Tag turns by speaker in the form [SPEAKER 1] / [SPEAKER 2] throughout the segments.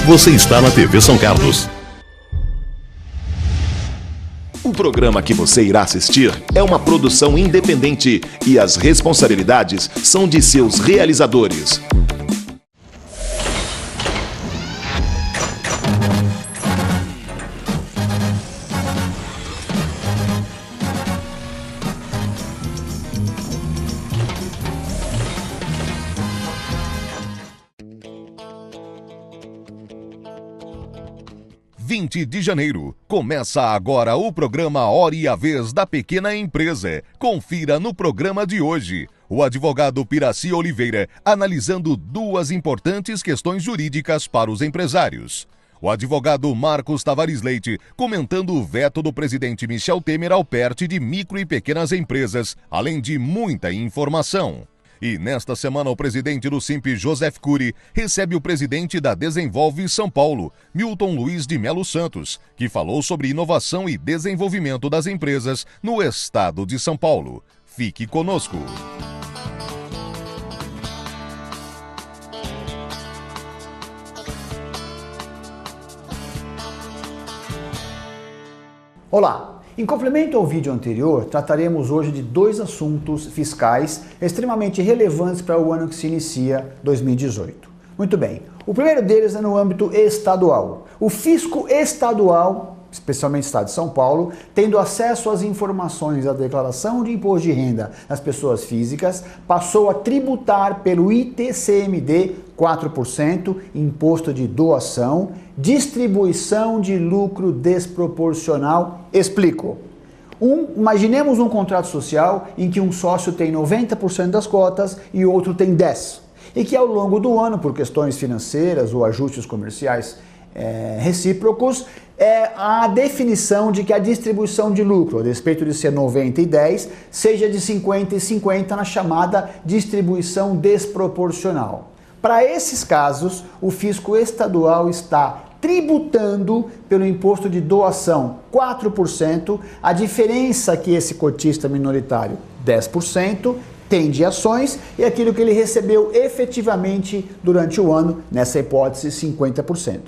[SPEAKER 1] Você está na TV São Carlos. O programa que você irá assistir é uma produção independente e as responsabilidades são de seus realizadores. De janeiro. Começa agora o programa Hora e a Vez da Pequena Empresa. Confira no programa de hoje o advogado Piraci Oliveira analisando duas importantes questões jurídicas para os empresários. O advogado Marcos Tavares Leite comentando o veto do presidente Michel Temer ao PERT de micro e pequenas empresas, além de muita informação. E nesta semana o presidente do Simp, Joseph Cury, recebe o presidente da Desenvolve São Paulo, Milton Luiz de Melo Santos, que falou sobre inovação e desenvolvimento das empresas no estado de São Paulo. Fique conosco.
[SPEAKER 2] Olá! Em complemento ao vídeo anterior, trataremos hoje de dois assuntos fiscais extremamente relevantes para o ano que se inicia, 2018. Muito bem, o primeiro deles é no âmbito estadual. O fisco estadual, especialmente o estado de São Paulo, tendo acesso às informações da declaração de imposto de renda das pessoas físicas, passou a tributar pelo ITCMD 4%, imposto de doação, distribuição de lucro desproporcional. Explico. Imaginemos um contrato social em que um sócio tem 90% das cotas e o outro tem 10%. E que ao longo do ano, por questões financeiras ou ajustes comerciais recíprocos, a definição de que a distribuição de lucro, a despeito de ser 90 e 10, seja de 50 e 50 na chamada distribuição desproporcional. Para esses casos, o fisco estadual está tributando pelo imposto de doação 4%, a diferença que esse cotista minoritário, 10%, tem de ações e aquilo que ele recebeu efetivamente durante o ano, nessa hipótese 50%.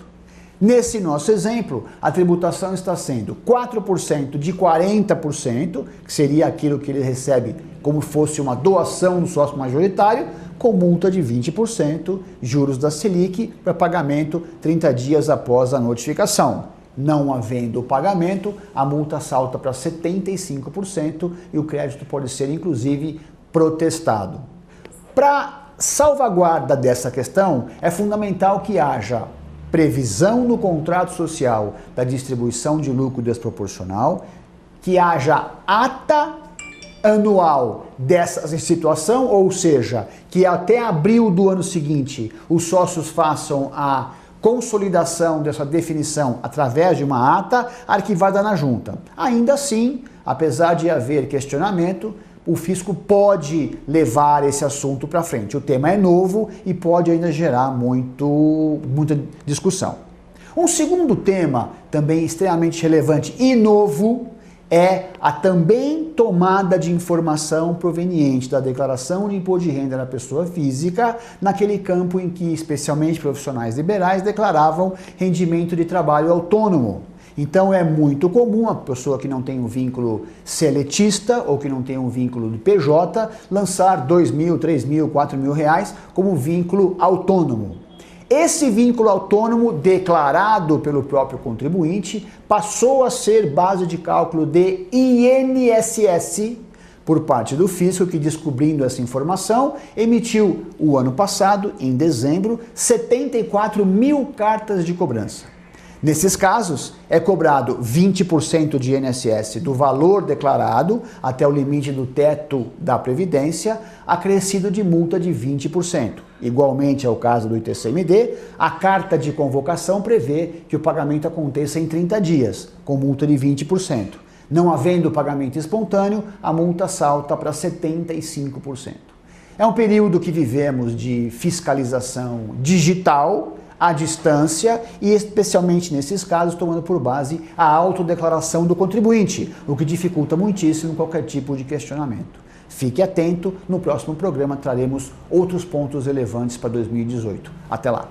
[SPEAKER 2] Nesse nosso exemplo, a tributação está sendo 4% de 40%, que seria aquilo que ele recebe como fosse uma doação do sócio majoritário, com multa de 20%, juros da Selic, para pagamento 30 dias após a notificação. Não havendo o pagamento, a multa salta para 75% e o crédito pode ser, inclusive, protestado. Para salvaguarda dessa questão, é fundamental que haja previsão no contrato social da distribuição de lucro desproporcional, que haja ata anual dessa situação, ou seja, que até abril do ano seguinte os sócios façam a consolidação dessa definição através de uma ata arquivada na junta. Ainda assim, apesar de haver questionamento, o fisco pode levar esse assunto para frente. O tema é novo e pode ainda gerar muita discussão. Um segundo tema, também extremamente relevante e novo, é a também tomada de informação proveniente da declaração de imposto de renda da pessoa física, naquele campo em que, especialmente profissionais liberais, declaravam rendimento de trabalho autônomo. Então é muito comum a pessoa que não tem um vínculo seletista ou que não tem um vínculo de PJ lançar R$2.000, R$3.000, R$4.000 como vínculo autônomo. Esse vínculo autônomo declarado pelo próprio contribuinte passou a ser base de cálculo de INSS por parte do fisco, que, descobrindo essa informação, emitiu o ano passado, em dezembro, 74 mil cartas de cobrança. Nesses casos, é cobrado 20% de INSS do valor declarado até o limite do teto da Previdência, acrescido de multa de 20%. Igualmente ao caso do ITCMD, a carta de convocação prevê que o pagamento aconteça em 30 dias, com multa de 20%. Não havendo pagamento espontâneo, a multa salta para 75%. É um período que vivemos de fiscalização digital, à distância e, especialmente nesses casos, tomando por base a autodeclaração do contribuinte, o que dificulta muitíssimo qualquer tipo de questionamento. Fique atento, no próximo programa traremos outros pontos relevantes para 2018. Até lá!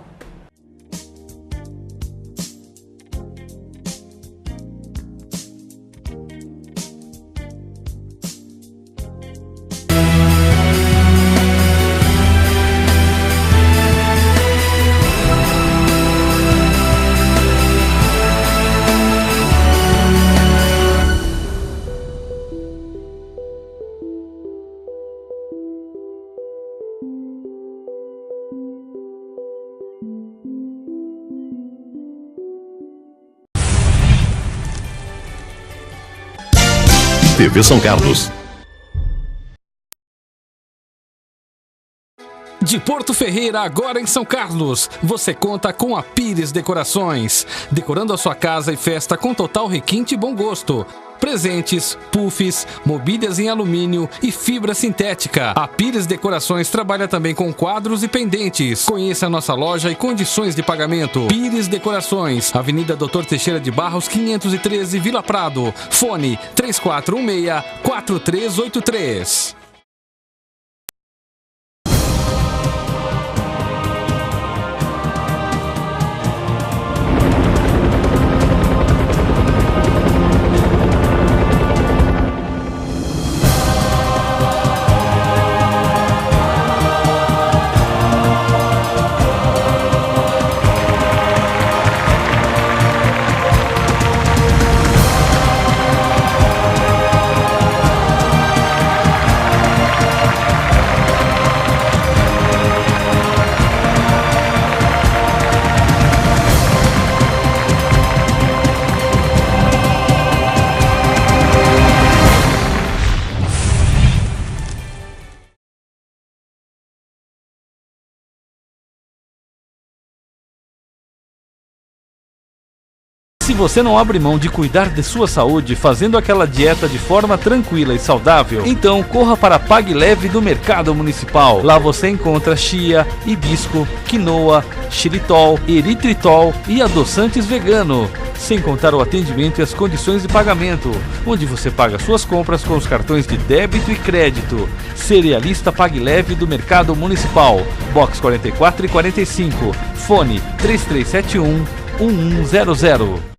[SPEAKER 3] TV São Carlos.
[SPEAKER 4] De Porto Ferreira, agora em São Carlos, você conta com a Pires Decorações, decorando a sua casa e festa com total requinte e bom gosto. Presentes, puffs, mobílias em alumínio e fibra sintética. A Pires Decorações trabalha também com quadros e pendentes. Conheça a nossa loja e condições de pagamento. Pires Decorações, Avenida Doutor Teixeira de Barros, 513, Vila Prado. Fone 3416-4383.
[SPEAKER 5] Se você não abre mão de cuidar de sua saúde fazendo aquela dieta de forma tranquila e saudável, então corra para a Pague Leve do Mercado Municipal. Lá você encontra chia, hibisco, quinoa, xilitol, eritritol e adoçantes vegano. Sem contar o atendimento e as condições de pagamento, onde você paga suas compras com os cartões de débito e crédito. Cerealista Pague Leve do Mercado Municipal, box 44 e 45, fone 3371-1100.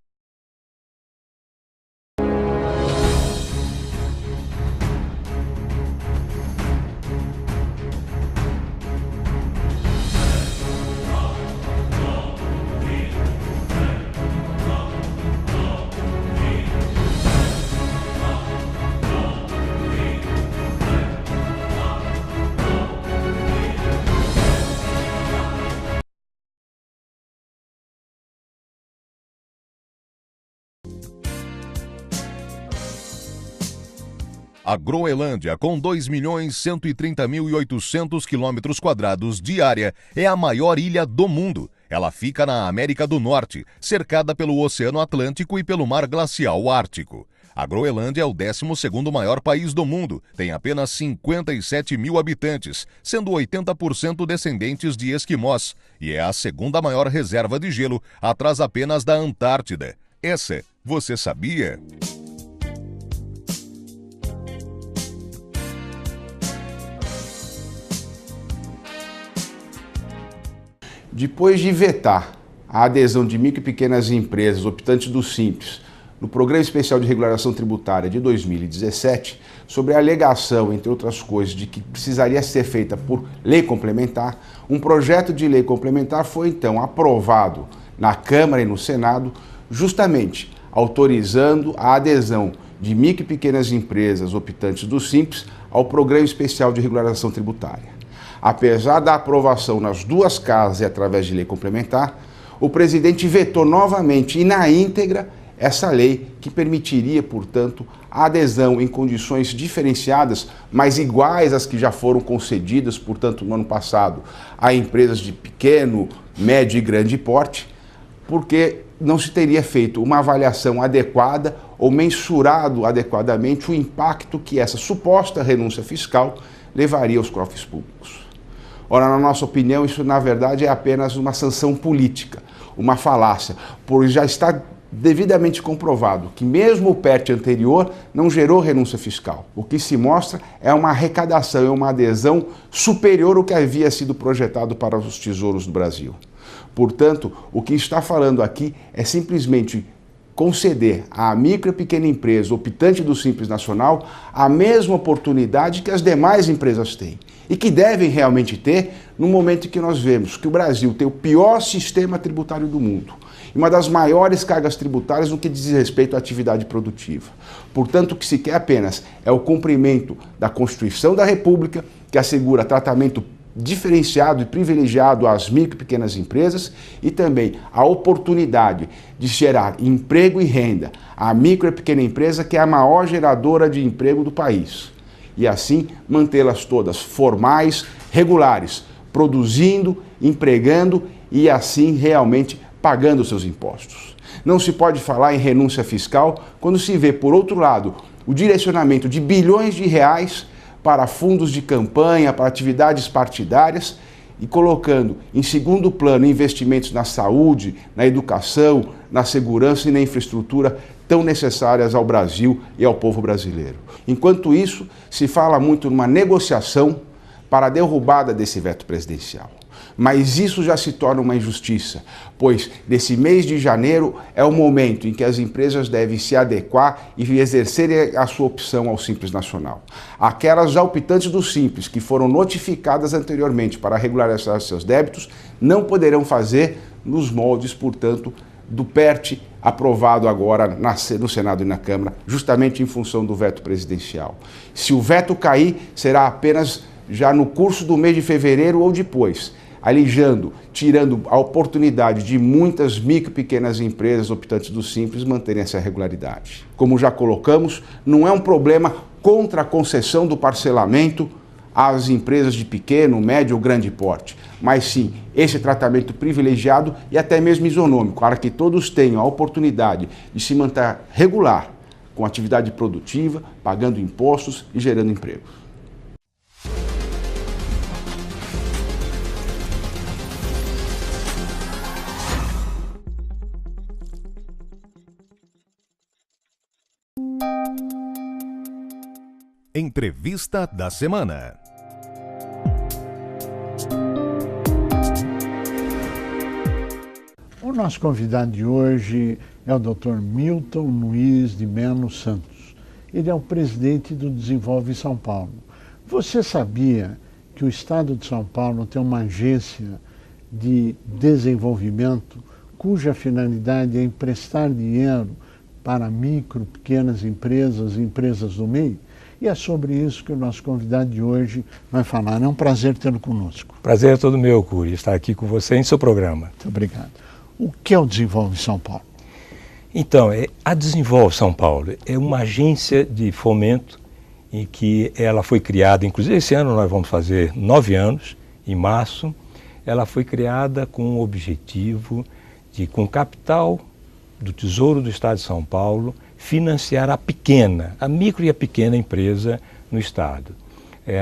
[SPEAKER 1] A Groenlândia, com 2.130.800 km² de área, é a maior ilha do mundo. Ela fica na América do Norte, cercada pelo Oceano Atlântico e pelo Mar Glacial Ártico. A Groenlândia é o 12º maior país do mundo, tem apenas 57 mil habitantes, sendo 80% descendentes de esquimós, e é a segunda maior reserva de gelo, atrás apenas da Antártida. Essa, você sabia?
[SPEAKER 6] Depois de vetar a adesão de micro e pequenas empresas optantes do Simples no Programa Especial de Regulação Tributária de 2017, sobre a alegação, entre outras coisas, de que precisaria ser feita por lei complementar, um projeto de lei complementar foi então aprovado na Câmara e no Senado, justamente autorizando a adesão de micro e pequenas empresas optantes do Simples ao Programa Especial de Regulação Tributária. Apesar da aprovação nas duas casas e através de lei complementar, o presidente vetou novamente e na íntegra essa lei que permitiria, portanto, a adesão em condições diferenciadas, mas iguais às que já foram concedidas, portanto, no ano passado, a empresas de pequeno, médio e grande porte, porque não se teria feito uma avaliação adequada ou mensurado adequadamente o impacto que essa suposta renúncia fiscal levaria aos cofres públicos. Ora, na nossa opinião, isso na verdade é apenas uma sanção política, uma falácia, pois já está devidamente comprovado que mesmo o PERT anterior não gerou renúncia fiscal. O que se mostra é uma arrecadação, é uma adesão superior ao que havia sido projetado para os tesouros do Brasil. Portanto, o que está falando aqui é simplesmente conceder à micro e pequena empresa optante do Simples Nacional a mesma oportunidade que as demais empresas têm e que devem realmente ter no momento em que nós vemos que o Brasil tem o pior sistema tributário do mundo e uma das maiores cargas tributárias no que diz respeito à atividade produtiva. Portanto, o que se quer apenas é o cumprimento da Constituição da República, que assegura tratamento diferenciado e privilegiado às micro e pequenas empresas e também a oportunidade de gerar emprego e renda à micro e pequena empresa, que é a maior geradora de emprego do país. E assim mantê-las todas formais, regulares, produzindo, empregando e assim realmente pagando seus impostos. Não se pode falar em renúncia fiscal quando se vê, por outro lado, o direcionamento de bilhões de reais para fundos de campanha, para atividades partidárias e colocando em segundo plano investimentos na saúde, na educação, na segurança e na infraestrutura tão necessárias ao Brasil e ao povo brasileiro. Enquanto isso, se fala muito numa negociação para a derrubada desse veto presidencial. Mas isso já se torna uma injustiça, pois nesse mês de janeiro é o momento em que as empresas devem se adequar e exercerem a sua opção ao Simples Nacional. Aquelas já optantes do Simples, que foram notificadas anteriormente para regularizar seus débitos, não poderão fazer nos moldes, portanto, do PERT aprovado agora no Senado e na Câmara, justamente em função do veto presidencial. Se o veto cair, será apenas já no curso do mês de fevereiro ou depois, alijando, tirando a oportunidade de muitas micro e pequenas empresas optantes do Simples manterem essa regularidade. Como já colocamos, não é um problema contra a concessão do parcelamento às empresas de pequeno, médio ou grande porte, mas sim esse tratamento privilegiado e até mesmo isonômico, para que todos tenham a oportunidade de se manter regular, com atividade produtiva, pagando impostos e gerando emprego.
[SPEAKER 1] Entrevista da semana.
[SPEAKER 3] O nosso convidado de hoje é o Dr. Milton Luiz de Melo Santos. Ele é o presidente do Desenvolve São Paulo. Você sabia que o Estado de São Paulo tem uma agência de desenvolvimento cuja finalidade é emprestar dinheiro para micro, pequenas empresas e empresas do meio? E é sobre isso que o nosso convidado de hoje vai falar. É um prazer tê-lo conosco.
[SPEAKER 7] Prazer é todo meu, Cury, estar aqui com você em seu programa.
[SPEAKER 3] Muito obrigado. O que é o Desenvolve São Paulo?
[SPEAKER 7] Então, a Desenvolve São Paulo é uma agência de fomento em que ela foi criada, inclusive esse ano nós vamos fazer 9 anos, em março. Ela foi criada com o objetivo de, com capital do Tesouro do Estado de São Paulo, financiar a micro e a pequena empresa no Estado.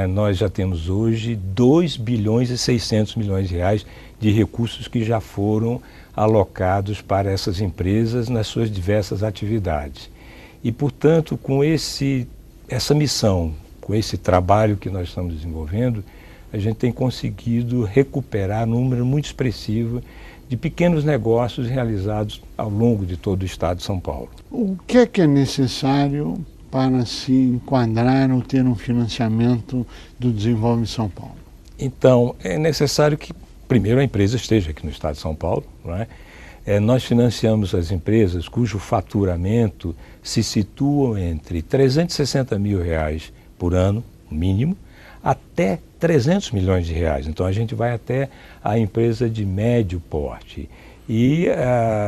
[SPEAKER 7] Nós já temos hoje 2 bilhões e 600 milhões de reais de recursos que já foram alocados para essas empresas nas suas diversas atividades. E, portanto, com essa missão, com esse trabalho que nós estamos desenvolvendo, a gente tem conseguido recuperar um número muito expressivo de pequenos negócios realizados ao longo de todo o Estado de São Paulo.
[SPEAKER 3] O que é necessário para se enquadrar ou ter um financiamento do Desenvolve São Paulo?
[SPEAKER 7] Então, é necessário que, primeiro, a empresa esteja aqui no Estado de São Paulo, não é? Nós financiamos as empresas cujo faturamento se situa entre R$ 360 mil por ano, mínimo, até 300 milhões de reais. Então a gente vai até a empresa de médio porte e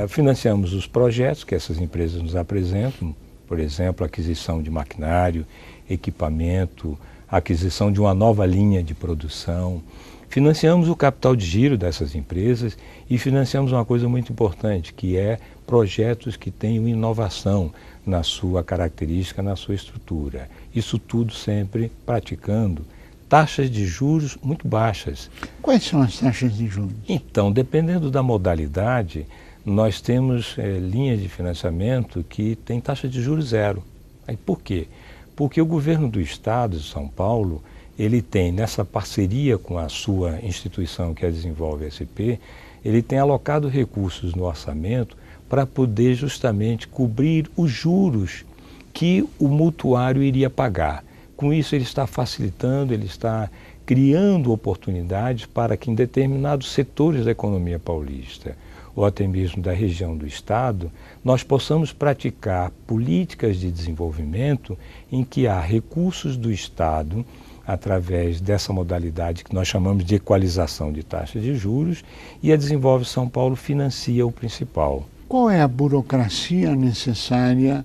[SPEAKER 7] financiamos os projetos que essas empresas nos apresentam, por exemplo, aquisição de maquinário, equipamento, aquisição de uma nova linha de produção. Financiamos o capital de giro dessas empresas e financiamos uma coisa muito importante, que é projetos que tenham inovação na sua característica, na sua estrutura. Isso tudo sempre praticando taxas de juros muito baixas.
[SPEAKER 3] Quais são as taxas de juros?
[SPEAKER 7] Então, dependendo da modalidade, nós temos linhas de financiamento que tem taxa de juros zero. Aí, por quê? Porque o governo do Estado de São Paulo, ele tem, nessa parceria com a sua instituição, que é a Desenvolve SP, ele tem alocado recursos no orçamento para poder justamente cobrir os juros que o mutuário iria pagar. Com isso, ele está facilitando, ele está criando oportunidades para que em determinados setores da economia paulista, ou até mesmo da região do Estado, nós possamos praticar políticas de desenvolvimento em que há recursos do Estado através dessa modalidade que nós chamamos de equalização de taxas de juros, e a Desenvolve São Paulo financia o principal.
[SPEAKER 3] Qual é a burocracia necessária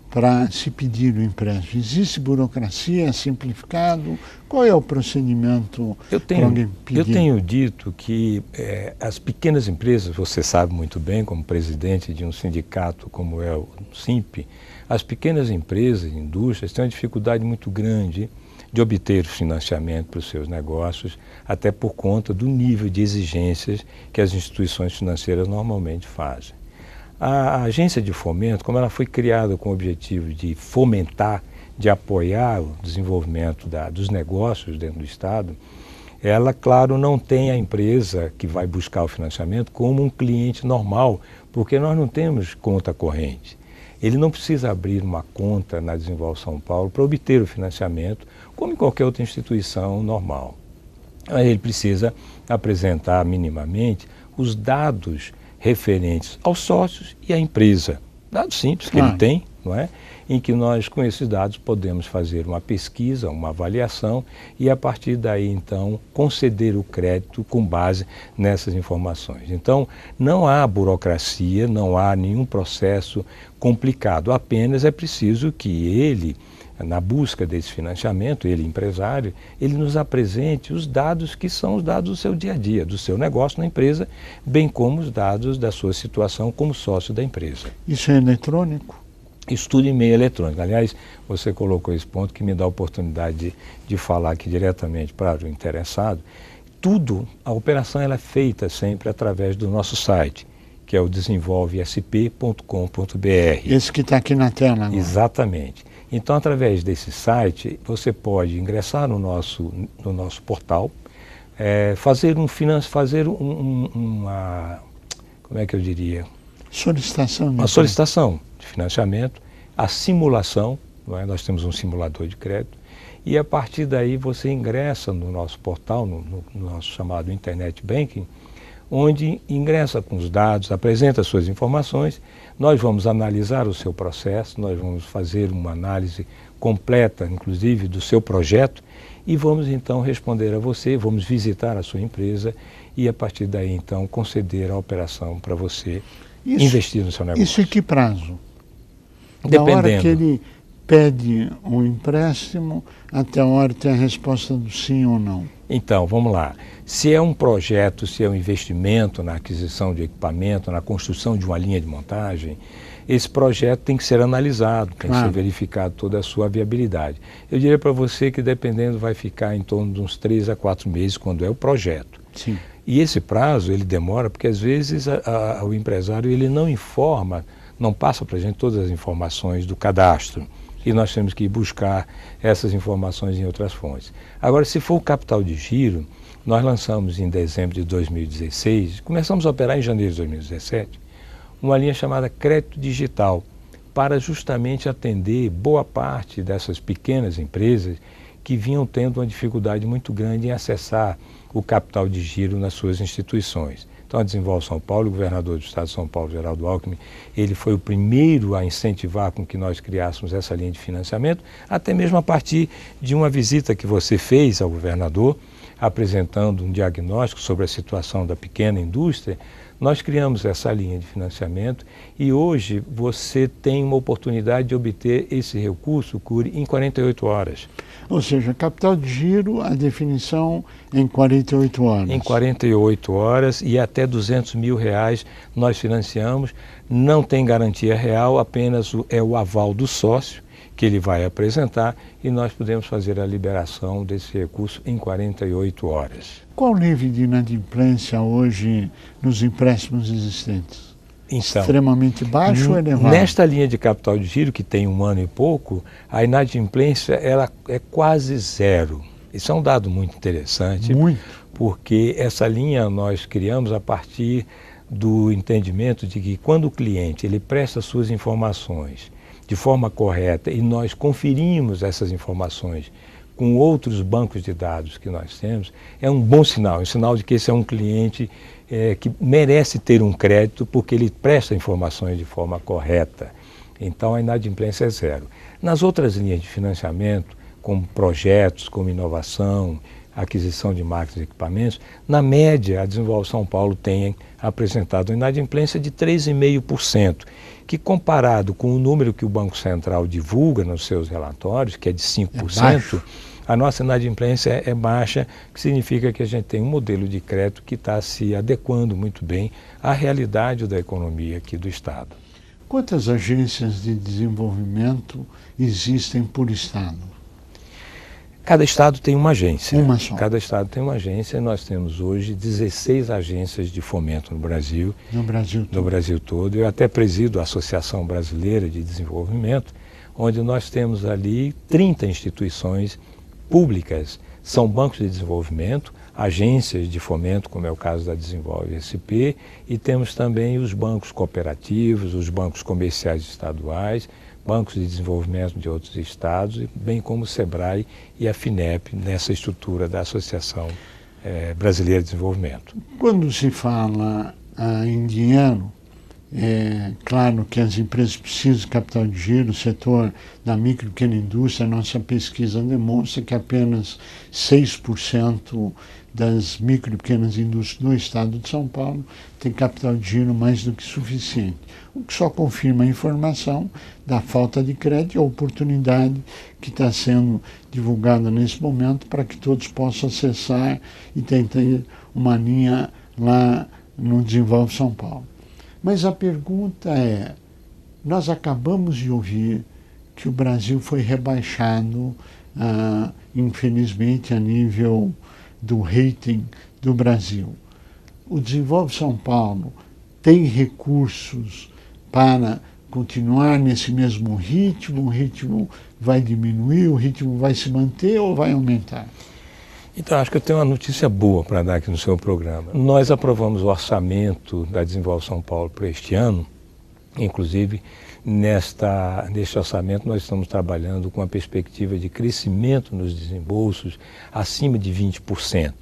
[SPEAKER 3] para se pedir o empréstimo? Existe burocracia, é simplificado? Qual é o procedimento para alguém pedir?
[SPEAKER 7] Eu tenho dito que as pequenas empresas, você sabe muito bem, como presidente de um sindicato como é o SIMP, as pequenas empresas e indústrias têm uma dificuldade muito grande de obter financiamento para os seus negócios, até por conta do nível de exigências que as instituições financeiras normalmente fazem. A agência de fomento, como ela foi criada com o objetivo de fomentar, de apoiar o desenvolvimento dos negócios dentro do Estado, ela, claro, não tem a empresa que vai buscar o financiamento como um cliente normal, porque nós não temos conta corrente. Ele não precisa abrir uma conta na Desenvolve São Paulo para obter o financiamento, como em qualquer outra instituição normal. Ele precisa apresentar minimamente os dados referentes aos sócios e à empresa. Dados simples que ele tem, não é? Em que nós, com esses dados, podemos fazer uma pesquisa, uma avaliação e, a partir daí, então, conceder o crédito com base nessas informações. Então, não há burocracia, não há nenhum processo complicado, apenas é preciso que ele, na busca desse financiamento, ele empresário, ele nos apresente os dados que são os dados do seu dia a dia, do seu negócio na empresa, bem como os dados da sua situação como sócio da empresa.
[SPEAKER 3] Isso é eletrônico?
[SPEAKER 7] Isso tudo em meio eletrônico. Aliás, você colocou esse ponto que me dá a oportunidade de falar aqui diretamente para o interessado. Tudo, a operação ela é feita sempre através do nosso site, que é o desenvolvesp.com.br.
[SPEAKER 3] Esse que está aqui na tela agora.
[SPEAKER 7] Exatamente. Então, através desse site, você pode ingressar no nosso portal, fazer uma, como é que eu diria?
[SPEAKER 3] Solicitação.
[SPEAKER 7] Uma solicitação de financiamento, a simulação, não é? Nós temos um simulador de crédito, e a partir daí você ingressa no nosso portal, no nosso chamado Internet Banking, onde ingressa com os dados, apresenta suas informações, nós vamos analisar o seu processo, nós vamos fazer uma análise completa, inclusive, do seu projeto, e vamos então responder a você, vamos visitar a sua empresa e, a partir daí, então, conceder a operação para você investir no seu negócio.
[SPEAKER 3] Isso em que prazo?
[SPEAKER 7] Dependendo.
[SPEAKER 3] Da hora que ele pede um empréstimo até a hora de ter a resposta do sim ou não.
[SPEAKER 7] Então, vamos lá. Se é um projeto, se é um investimento na aquisição de equipamento, na construção de uma linha de montagem, esse projeto tem que ser analisado, tem que ser verificado toda a sua viabilidade. Eu diria para você que, dependendo, vai ficar em torno de uns 3 a 4 meses quando é o projeto.
[SPEAKER 3] Sim.
[SPEAKER 7] E esse prazo, ele demora porque, às vezes, o empresário ele não informa, não passa para a gente todas as informações do cadastro. E nós temos que ir buscar essas informações em outras fontes. Agora, se for o capital de giro, nós lançamos em dezembro de 2016, começamos a operar em janeiro de 2017, uma linha chamada Crédito Digital, para justamente atender boa parte dessas pequenas empresas que vinham tendo uma dificuldade muito grande em acessar o capital de giro nas suas instituições. Então, a Desenvolve São Paulo, o governador do estado de São Paulo, Geraldo Alckmin, ele foi o primeiro a incentivar com que nós criássemos essa linha de financiamento, até mesmo a partir de uma visita que você fez ao governador, apresentando um diagnóstico sobre a situação da pequena indústria. Nós criamos essa linha de financiamento e hoje você tem uma oportunidade de obter esse recurso, Cury, em 48 horas.
[SPEAKER 3] Ou seja, capital de giro, a definição em 48 horas.
[SPEAKER 7] Em 48 horas e até R$200 mil nós financiamos. Não tem garantia real, apenas é o aval do sócio que ele vai apresentar e nós podemos fazer a liberação desse recurso em 48 horas.
[SPEAKER 3] Qual o nível de inadimplência hoje nos empréstimos existentes? Então, extremamente baixo ou elevado?
[SPEAKER 7] Nesta linha de capital de giro, que tem 1 ano e pouco, a inadimplência ela é quase zero. Isso é um dado muito interessante, porque essa linha nós criamos a partir do entendimento de que quando o cliente ele presta suas informações de forma correta e nós conferimos essas informações com outros bancos de dados que nós temos, é um bom sinal, um sinal de que esse é um cliente que merece ter um crédito porque ele presta informações de forma correta. Então a inadimplência é zero. Nas outras linhas de financiamento, como projetos, como inovação, aquisição de máquinas e equipamentos, na média, a Desenvolve São Paulo tem apresentado uma inadimplência de 3,5%, que comparado com o número que o Banco Central divulga nos seus relatórios, que é de 5%, a nossa inadimplência é baixa, que significa que a gente tem um modelo de crédito que está se adequando muito bem à realidade da economia aqui do Estado.
[SPEAKER 3] Quantas agências de desenvolvimento existem por Estado?
[SPEAKER 7] Cada estado tem uma agência.
[SPEAKER 3] Uma só.
[SPEAKER 7] Cada estado tem uma agência. Nós temos hoje 16 agências de fomento no Brasil.
[SPEAKER 3] No Brasil todo.
[SPEAKER 7] No Brasil todo. Eu até presido a Associação Brasileira de Desenvolvimento, onde nós temos ali 30 instituições públicas. São bancos de desenvolvimento, agências de fomento, como é o caso da Desenvolve SP, e temos também os bancos cooperativos, os bancos comerciais estaduais, bancos de desenvolvimento de outros estados, bem como o SEBRAE e a FINEP, nessa estrutura da Associação Brasileira de Desenvolvimento.
[SPEAKER 3] Quando se fala em dinheiro, é claro que as empresas precisam de capital de giro, o setor da micro e pequena indústria, a nossa pesquisa demonstra que apenas 6% das micro e pequenas indústrias do estado de São Paulo tem capital de giro mais do que suficiente, o que só confirma a informação da falta de crédito e a oportunidade que está sendo divulgada nesse momento para que todos possam acessar e tentar uma linha lá no Desenvolve São Paulo. Mas a pergunta é, nós acabamos de ouvir que o Brasil foi rebaixado, infelizmente, a nível do rating do Brasil. O Desenvolve São Paulo tem recursos para continuar nesse mesmo ritmo? O ritmo vai diminuir, o ritmo vai se manter ou vai aumentar?
[SPEAKER 7] Então, acho que eu tenho uma notícia boa para dar aqui no seu programa. Nós aprovamos o orçamento da Desenvolve São Paulo para este ano. Inclusive, neste orçamento, nós estamos trabalhando com a perspectiva de crescimento nos desembolsos acima de 20%.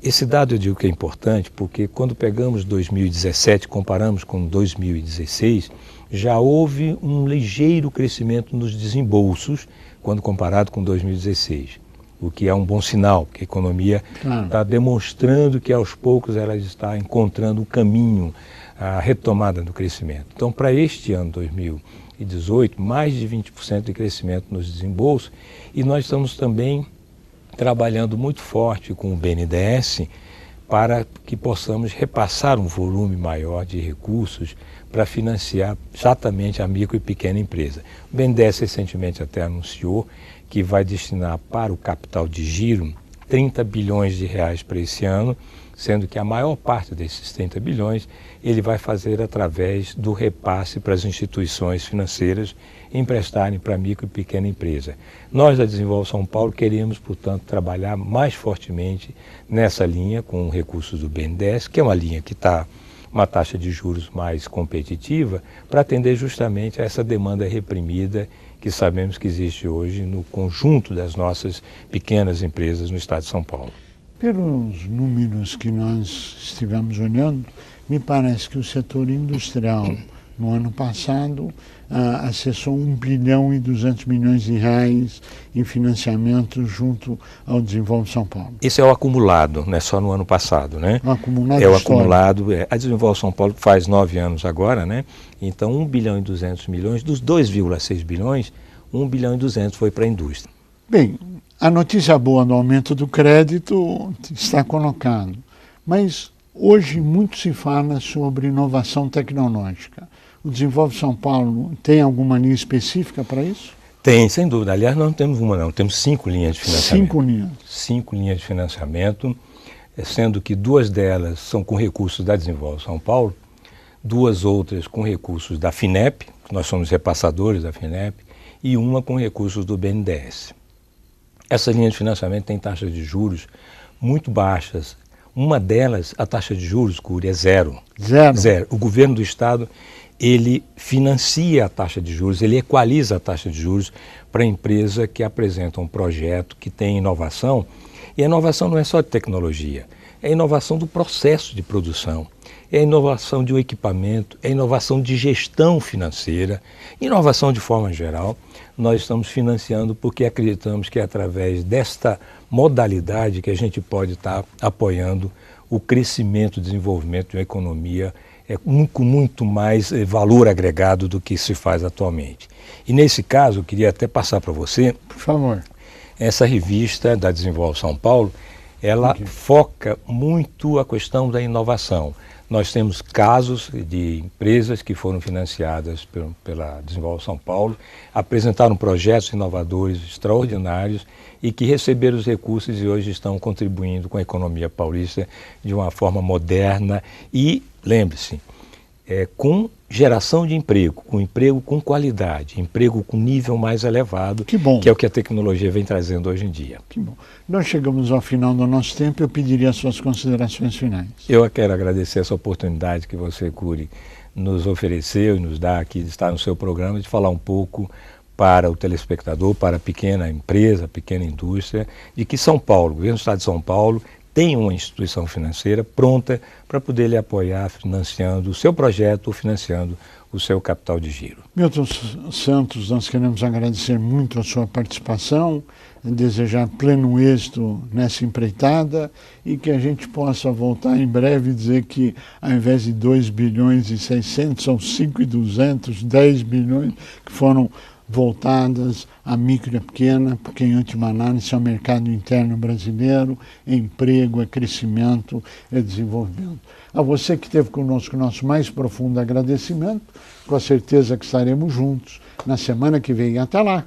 [SPEAKER 7] Esse dado eu digo que é importante porque quando pegamos 2017 e comparamos com 2016, já houve um ligeiro crescimento nos desembolsos quando comparado com 2016. O que é um bom sinal, porque a economia está demonstrando que aos poucos ela está encontrando o caminho, a retomada do crescimento. Então, para este ano 2018, mais de 20% de crescimento nos desembolsos, e nós estamos também trabalhando muito forte com o BNDES para que possamos repassar um volume maior de recursos para financiar exatamente a micro e pequena empresa. O BNDES recentemente até anunciou que vai destinar para o capital de giro 30 bilhões de reais para esse ano, sendo que a maior parte desses 30 bilhões ele vai fazer através do repasse para as instituições financeiras emprestarem para a micro e pequena empresa. Nós da Desenvolve São Paulo queremos, portanto, trabalhar mais fortemente nessa linha com recursos do BNDES, que é uma linha que está uma taxa de juros mais competitiva, para atender justamente a essa demanda reprimida que sabemos que existe hoje no conjunto das nossas pequenas empresas no estado de São Paulo.
[SPEAKER 3] Pelos números que nós estivemos olhando, me parece que o setor industrial no ano passado acessou 1 bilhão e 200 milhões de reais em financiamento junto ao Desenvolve São Paulo.
[SPEAKER 7] Esse é o acumulado, não é só no ano passado, né?
[SPEAKER 3] O acumulado
[SPEAKER 7] é o acumulado. A Desenvolve São Paulo faz 9 anos agora, né? Então 1 bilhão e 200 milhões, dos 2,6 bilhões, 1 bilhão e 200 foi para a indústria.
[SPEAKER 3] Bem, a notícia boa do aumento do crédito está colocado, mas hoje muito se fala sobre inovação tecnológica. O Desenvolve São Paulo tem alguma linha específica para isso?
[SPEAKER 7] Tem, sem dúvida. Aliás, nós não temos uma não, temos 5 linhas de financiamento.
[SPEAKER 3] 5 linhas?
[SPEAKER 7] 5 linhas de financiamento, sendo que 2 delas são com recursos da Desenvolve São Paulo, 2 outras com recursos da FINEP, nós somos repassadores da FINEP, e uma com recursos do BNDES. Essa linha de financiamento tem taxas de juros muito baixas. Uma delas, a taxa de juros, Cury, é zero. Zero. O governo do estado, ele financia a taxa de juros, ele equaliza a taxa de juros para a empresa que apresenta um projeto que tem inovação. E a inovação não é só de tecnologia, é a inovação do processo de produção, é a inovação de um equipamento, é a inovação de gestão financeira, inovação de forma geral. Nós estamos financiando porque acreditamos que é através desta modalidade que a gente pode estar apoiando o crescimento e desenvolvimento de uma economia com muito mais valor agregado do que se faz atualmente. E nesse caso, eu queria até passar para você,
[SPEAKER 3] por favor,
[SPEAKER 7] essa revista da Desenvolve São Paulo, ela foca muito a questão da inovação. Nós temos casos de empresas que foram financiadas pela Desenvolve São Paulo, apresentaram projetos inovadores extraordinários e que receberam os recursos e hoje estão contribuindo com a economia paulista de uma forma moderna e, lembre-se, com geração de emprego, com emprego com qualidade, emprego com nível mais elevado,
[SPEAKER 3] que bom,
[SPEAKER 7] que é o que a tecnologia vem trazendo hoje em dia.
[SPEAKER 3] Que bom. Nós chegamos ao final do nosso tempo, eu pediria as suas considerações finais.
[SPEAKER 7] Eu quero agradecer essa oportunidade que você, Cury, nos ofereceu e nos dá aqui de estar no seu programa, de falar um pouco para o telespectador, para a pequena empresa, a pequena indústria, de que São Paulo, o governo do Estado de São Paulo, tem uma instituição financeira pronta para poder lhe apoiar financiando o seu projeto ou financiando o seu capital de giro.
[SPEAKER 3] Milton Santos, nós queremos agradecer muito a sua participação, desejar pleno êxito nessa empreitada e que a gente possa voltar em breve e dizer que ao invés de 2 bilhões e 600, são 5.200, 10 bilhões que foram voltadas à micro e pequena, porque em última análise é o mercado interno brasileiro, é emprego, é crescimento, é desenvolvimento. A você que esteve conosco, nosso mais profundo agradecimento, com a certeza que estaremos juntos na semana que vem. Até lá!